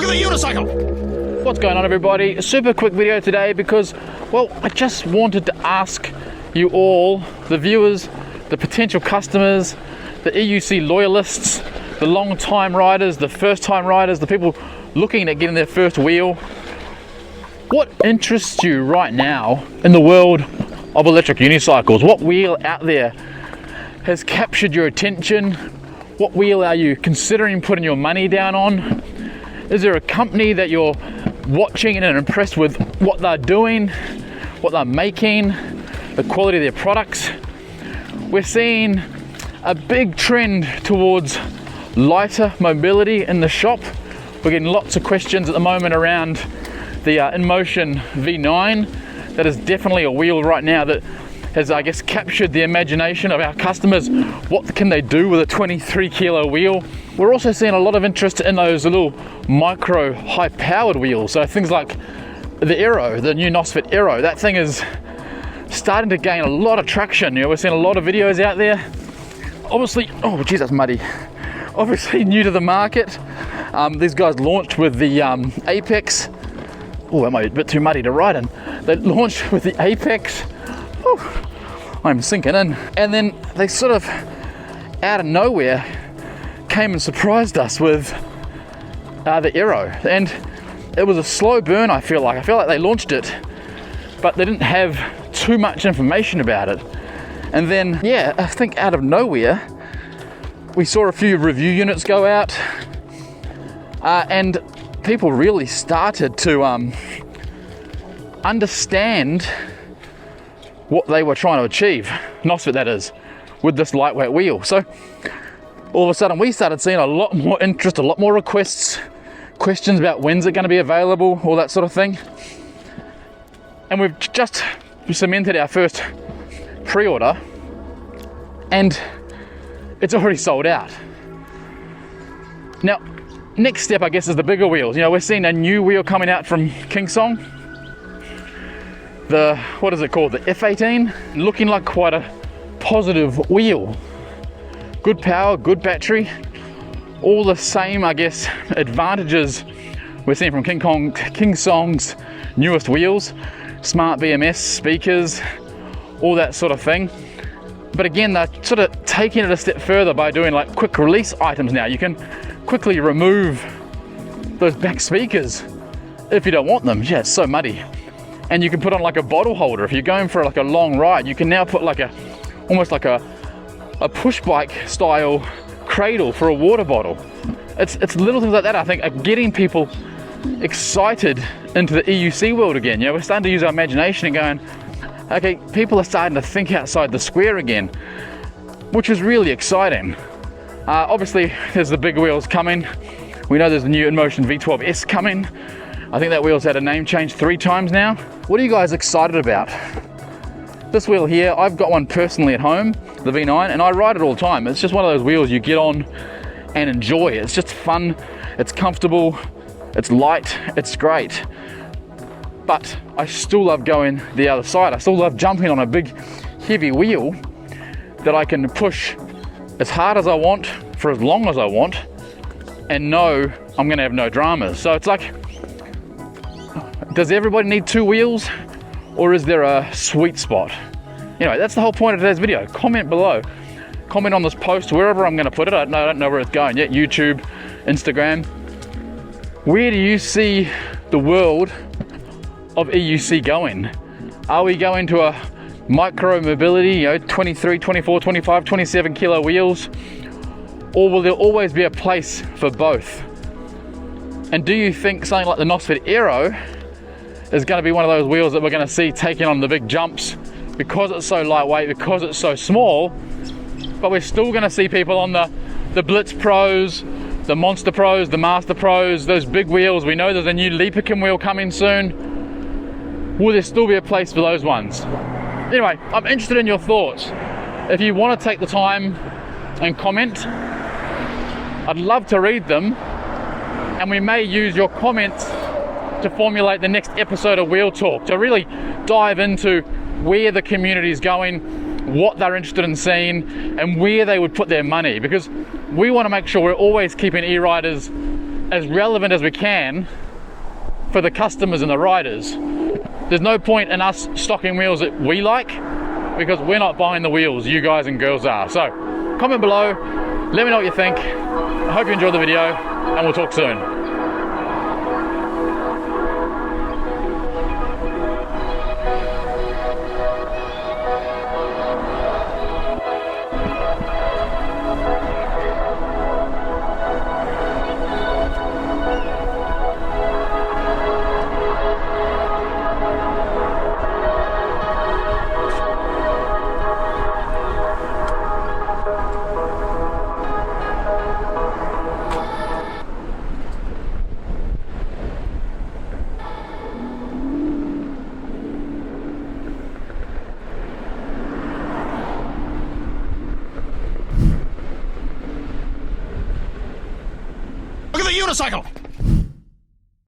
Look at the unicycle! What's going on, everybody? A super quick video today because, well, I just wanted to ask you all, the viewers, the potential customers, the EUC loyalists, the long-time riders, the first-time riders, the people looking at getting their first wheel, what interests you right now in the world of electric unicycles? What wheel out there has captured your attention? What wheel are you considering putting your money down on? Is there a company that you're watching and impressed with what they're doing, what they're making, the quality of their products? We're seeing a big trend towards lighter mobility in the shop. We're getting lots of questions at the moment around the Inmotion V9. That is definitely a wheel right now that has, I guess, captured the imagination of our customers. What can they do with a 23 kilo wheel? We're also seeing a lot of interest in those little micro high powered wheels. So things like the Aero, the new Nosfet Aero, that thing is starting to gain a lot of traction. You know, we're seeing a lot of videos out there. Obviously, oh geez, that's muddy. Obviously new to the market. These guys launched with the Apex. Oh, that might be a bit too muddy to ride in. They launched with the Apex. I'm sinking in. And then they sort of, out of nowhere, came and surprised us with the Aero. And it was a slow burn, I feel like. I feel like they launched it, but they didn't have too much information about it. And then, yeah, I think out of nowhere, we saw a few review units go out, and people really started to understand what they were trying to achieve, Nosfet that is, with this lightweight wheel. So all of a sudden we started seeing a lot more interest, a lot more requests, questions about when's it going to be available, all that sort of thing. And we've just cemented our first pre-order and it's already sold out. Now, next step, I guess, is the bigger wheels. You know, we're seeing a new wheel coming out from Kingsong. The, what is it called? The F18, looking like quite a positive wheel. Good power, good battery, all the same, I guess, advantages we're seeing from Kingsong's newest wheels, smart BMS speakers, all that sort of thing. But again, they're sort of taking it a step further by doing like quick release items now. You can quickly remove those back speakers if you don't want them. Yeah, it's so muddy. And you can put on like a bottle holder. If you're going for like a long ride, you can now put like almost like a push bike style cradle for a water bottle. It's little things like that, I think, are getting people excited into the EUC world again. You know, we're starting to use our imagination and going, okay, people are starting to think outside the square again, which is really exciting. Obviously, there's the big wheels coming. We know there's the new Inmotion V12s coming. I think that wheel's had a name change 3 times now. What are you guys excited about? This wheel here, I've got one personally at home, the V9, and I ride it all the time. It's just one of those wheels you get on and enjoy. It's just fun, it's comfortable, it's light, it's great. But I still love going the other side. I still love jumping on a big, heavy wheel that I can push as hard as I want for as long as I want and know I'm gonna have no dramas. So it's like, does everybody need 2 wheels or is there a sweet spot? Anyway, that's the whole point of today's video. Comment below. Comment on this post, wherever I'm gonna put it. I don't know where it's going yet. YouTube, Instagram. Where do you see the world of EUC going? Are we going to a micro mobility, you know, 23, 24, 25, 27 kilo wheels? Or will there always be a place for both? And do you think something like the Nosfet Aero is going to be one of those wheels that we're going to see taking on the big jumps because it's so lightweight, because it's so small, but we're still going to see people on the Blitz Pros, the Monster Pros, the Master Pros, those big wheels? We know there's a new Leaperkin wheel coming soon. Will there still be a place for those ones? Anyway, I'm interested in your thoughts. If you want to take the time and comment, I'd love to read them, and we may use your comments to formulate the next episode of Wheel Talk, to really dive into where the community is going, what they're interested in seeing, and where they would put their money, because we want to make sure we're always keeping E-RIDERZ as relevant as we can for the customers and the riders. There's no point in us stocking wheels that we like, because we're not buying the wheels, you guys and girls are. So comment below, let me know what you think. I hope you enjoyed the video, and we'll talk soon. Look at the unicycle!